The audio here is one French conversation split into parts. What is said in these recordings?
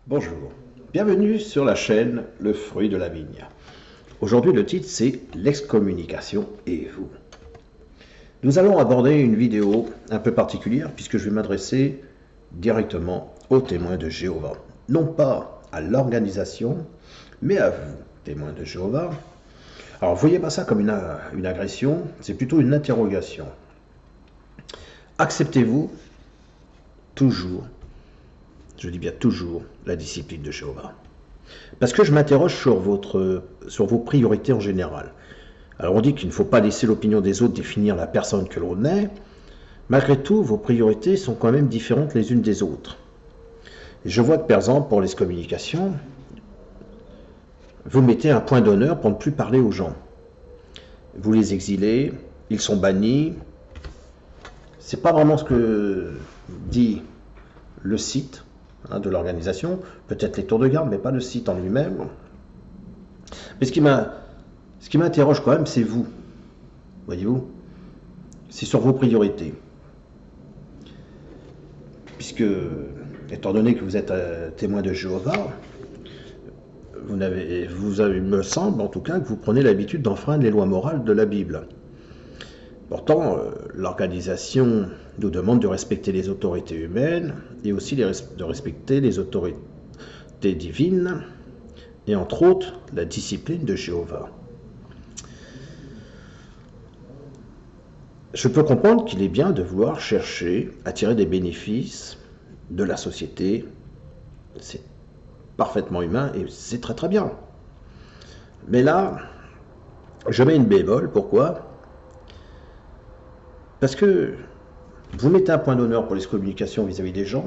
Bonjour, bienvenue sur la chaîne Le Fruit de la Vigne. Aujourd'hui le titre c'est l'excommunication et vous. Nous allons aborder une vidéo un peu particulière puisque je vais m'adresser directement aux témoins de Jéhovah. Non pas à l'organisation, mais à vous, témoins de Jéhovah. Alors ne voyez pas ça comme une agression, c'est plutôt une interrogation. Acceptez-vous toujours, je dis bien toujours, la discipline de Jéhovah? Parce que je m'interroge sur vos priorités en général. Alors on dit qu'il ne faut pas laisser l'opinion des autres définir la personne que l'on est. Malgré tout, vos priorités sont quand même différentes les unes des autres. Et je vois que par exemple, pour l'excommunication, vous mettez un point d'honneur pour ne plus parler aux gens. Vous les exilez, ils sont bannis. C'est pas vraiment ce que dit le site de l'organisation, peut-être les tours de garde, mais pas le site en lui-même. Mais ce qui m'interroge quand même, c'est vous. Voyez-vous, c'est sur vos priorités. Puisque, étant donné que vous êtes témoin de Jéhovah, il me semble en tout cas que vous prenez l'habitude d'enfreindre les lois morales de la Bible. Pourtant, l'organisation nous demande de respecter les autorités humaines et aussi de respecter les autorités divines et entre autres la discipline de Jéhovah. Je peux comprendre qu'il est bien de vouloir chercher à tirer des bénéfices de la société. C'est parfaitement humain et c'est très très bien. Mais là, je mets une bémol. Pourquoi ? Parce que vous mettez un point d'honneur pour l'excommunication vis-à-vis des gens,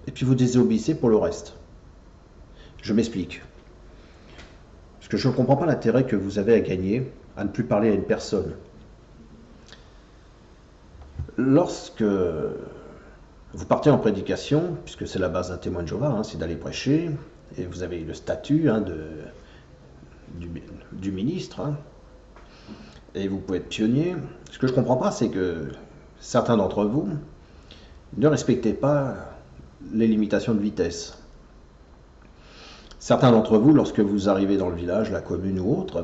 et puis vous désobéissez pour le reste. Je m'explique. Parce que je ne comprends pas l'intérêt que vous avez à gagner à ne plus parler à une personne. Lorsque vous partez en prédication, puisque c'est la base d'un témoin de Jéhovah, c'est d'aller prêcher, et vous avez le statut du ministre, et vous pouvez être pionnier. Ce que je ne comprends pas, c'est que certains d'entre vous ne respectez pas les limitations de vitesse. Certains d'entre vous, lorsque vous arrivez dans le village, la commune ou autre,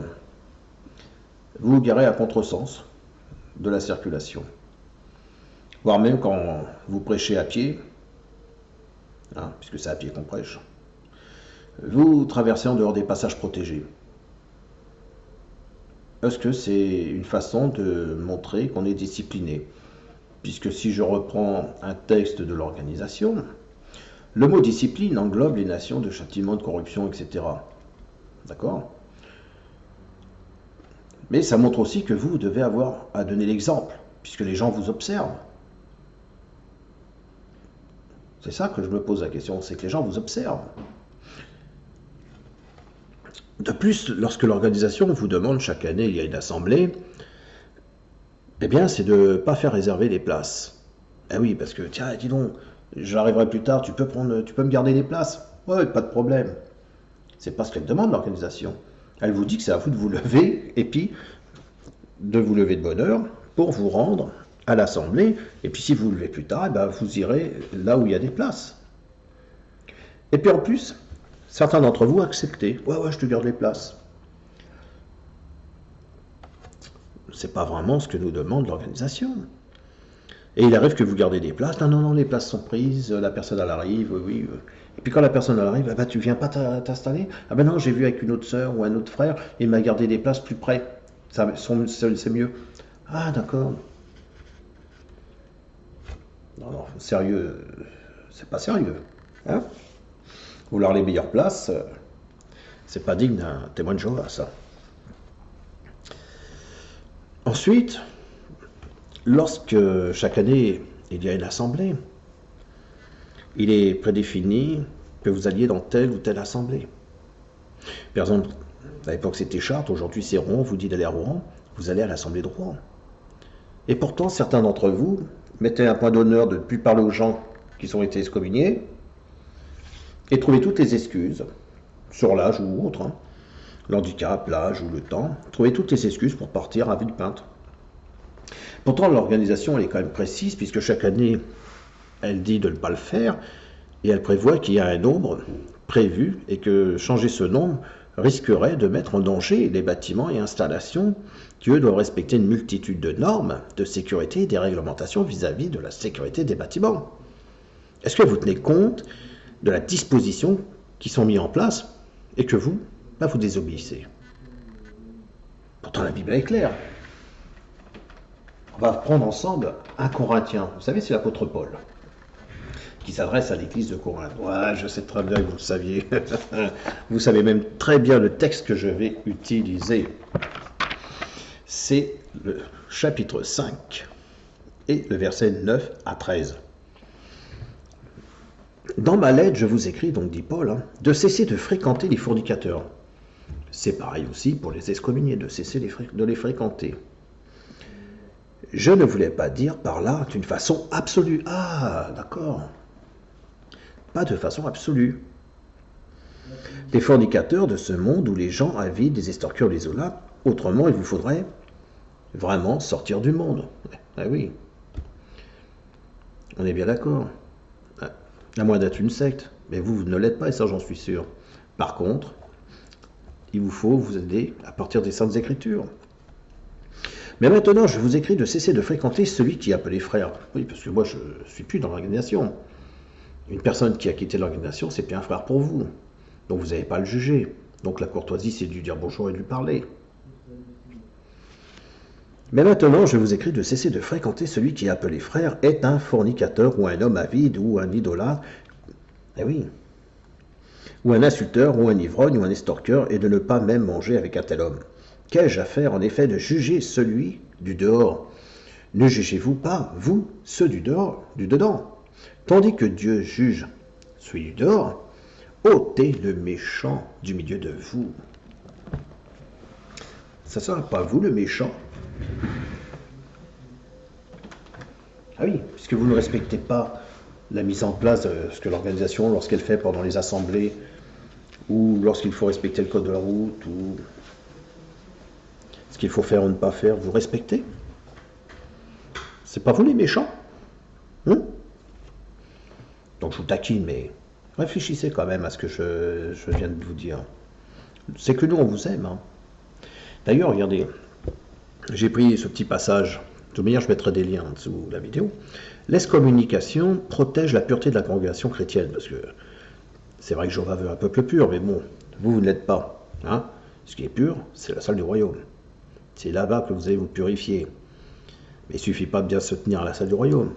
vous vous garez à contresens de la circulation. Voire même quand vous prêchez à pied, puisque c'est à pied qu'on prêche, vous traversez en dehors des passages protégés. Est-ce que c'est une façon de montrer qu'on est discipliné? Puisque si je reprends un texte de l'organisation, le mot discipline englobe les nations de châtiment, de corruption, etc. D'accord? Mais ça montre aussi que vous devez avoir à donner l'exemple, puisque les gens vous observent. C'est ça que je me pose la question, c'est que les gens vous observent. De plus, lorsque l'organisation vous demande, chaque année il y a une assemblée, eh bien c'est de ne pas faire réserver les places. Eh oui, parce que, tiens, dis donc, j'arriverai plus tard, tu peux me garder des places? Ouais, pas de problème. C'est pas ce qu'elle demande, l'organisation. Elle vous dit que c'est à vous de vous lever, et puis de vous lever de bonne heure pour vous rendre à l'assemblée, et puis si vous vous levez plus tard, eh ben, vous irez là où il y a des places. Et puis en plus, certains d'entre vous acceptez. Ouais, je te garde les places. C'est pas vraiment ce que nous demande l'organisation. Et il arrive que vous gardez des places. Non, les places sont prises, la personne elle arrive, oui. Et puis quand la personne elle arrive, tu viens pas t'installer? Ah ben non, j'ai vu avec une autre sœur ou un autre frère, il m'a gardé des places plus près. C'est mieux. Ah d'accord. Non, sérieux, c'est pas sérieux. Vouloir les meilleures places, c'est pas digne d'un témoin de Jéhovah, ça. Ensuite, lorsque chaque année il y a une assemblée, il est prédéfini que vous alliez dans telle ou telle assemblée. Par exemple, à l'époque c'était Chartres, aujourd'hui c'est Rouen, vous dit d'aller à Rouen, vous allez à l'assemblée de Rouen. Et pourtant, certains d'entre vous mettez un point d'honneur de ne plus parler aux gens qui ont été excommuniés, et trouvez toutes les excuses, sur l'âge ou autre, l'handicap, l'âge ou le temps, trouvez toutes les excuses pour partir à Villepinte. Pourtant, l'organisation elle est quand même précise, puisque chaque année, elle dit de ne pas le faire, et elle prévoit qu'il y a un nombre prévu et que changer ce nombre risquerait de mettre en danger les bâtiments et installations qui, eux, doivent respecter une multitude de normes de sécurité et des réglementations vis-à-vis de la sécurité des bâtiments. Est-ce que vous tenez compte de la disposition qui sont mises en place et que vous, vous désobéissez? Pourtant, la Bible est claire. On va prendre ensemble un Corinthien. Vous savez, c'est l'apôtre Paul qui s'adresse à l'église de Corinthe. Ouais, je sais très bien que vous le saviez. Vous savez même très bien le texte que je vais utiliser. C'est le chapitre 5 et le verset 9 à 13. Dans ma lettre, je vous écris, donc dit Paul, de cesser de fréquenter les fornicateurs. C'est pareil aussi pour les excommuniés, de cesser de les fréquenter. Je ne voulais pas dire par là d'une façon absolue. Ah, d'accord. Pas de façon absolue. Les fornicateurs de ce monde où les gens avides, des estorqueurs, des olâtres, autrement il vous faudrait vraiment sortir du monde. Ah oui. On est bien d'accord. À moins d'être une secte. Mais vous ne l'êtes pas, et ça j'en suis sûr. Par contre, il vous faut vous aider à partir des Saintes Écritures. Mais maintenant, je vous écris de cesser de fréquenter celui qui est appelé frère. Oui, parce que moi, je ne suis plus dans l'organisation. Une personne qui a quitté l'organisation, c'est bien un frère pour vous. Donc vous n'avez pas à le juger. Donc la courtoisie, c'est de lui dire bonjour et de lui parler. Mais maintenant, je vous écris de cesser de fréquenter celui qui est appelé frère, est un fornicateur ou un homme avide ou un idolâtre. Eh oui. Ou un insulteur ou un ivrogne ou un estorqueur et de ne pas même manger avec un tel homme. Qu'ai-je à faire en effet de juger celui du dehors? Ne jugez-vous pas, vous, ceux du dehors, du dedans? Tandis que Dieu juge celui du dehors, ôtez le méchant du milieu de vous. Ça ne sera pas vous le méchant. Ah oui, puisque vous ne respectez pas la mise en place de ce que l'organisation, lorsqu'elle fait pendant les assemblées, ou lorsqu'il faut respecter le code de la route, ou ce qu'il faut faire ou ne pas faire, vous respectez? C'est pas vous les méchants, hein? Donc je vous taquine, mais réfléchissez quand même à ce que je viens de vous dire. C'est que nous, on vous aime. D'ailleurs, regardez, j'ai pris ce petit passage. De toute manière, je mettrai des liens en dessous de la vidéo. L'excommunication protège la pureté de la congrégation chrétienne, parce que c'est vrai que Jéhovah veut un peuple pur, mais bon, vous ne l'êtes pas. Hein? Ce qui est pur, c'est la salle du royaume. C'est là-bas que vous allez vous purifier. Mais il ne suffit pas de bien se tenir à la salle du royaume.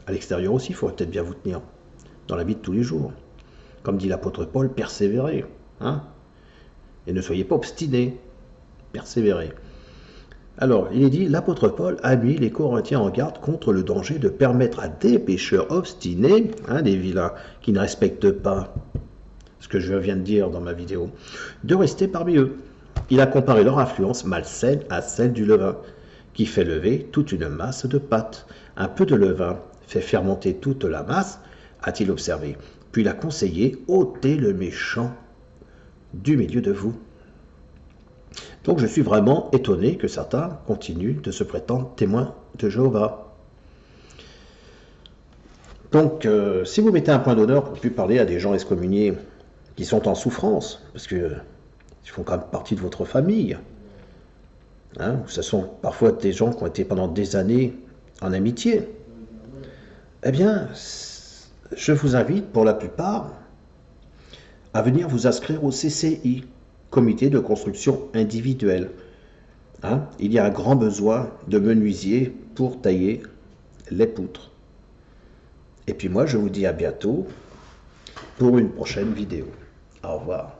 À l'extérieur aussi, il faudrait peut-être bien vous tenir. Dans la vie de tous les jours. Comme dit l'apôtre Paul, persévérez. Hein? Et ne soyez pas obstinés. Persévérez. Alors, il est dit, l'apôtre Paul a mis les Corinthiens en garde contre le danger de permettre à des pécheurs obstinés, des vilains, qui ne respectent pas ce que je viens de dire dans ma vidéo, de rester parmi eux. Il a comparé leur influence malsaine à celle du levain, qui fait lever toute une masse de pâte. Un peu de levain fait fermenter toute la masse, a-t-il observé. Puis il a conseillé, ôtez le méchant du milieu de vous. Donc je suis vraiment étonné que certains continuent de se prétendre témoins de Jéhovah. Donc si vous mettez un point d'honneur pour plus parler à des gens excommuniés qui sont en souffrance, parce qu'ils font quand même partie de votre famille, ce sont parfois des gens qui ont été pendant des années en amitié, eh bien, je vous invite pour la plupart à venir vous inscrire au CCI, Comité de construction individuelle. Il y a un grand besoin de menuisiers pour tailler les poutres. Et puis moi, je vous dis à bientôt pour une prochaine vidéo. Au revoir.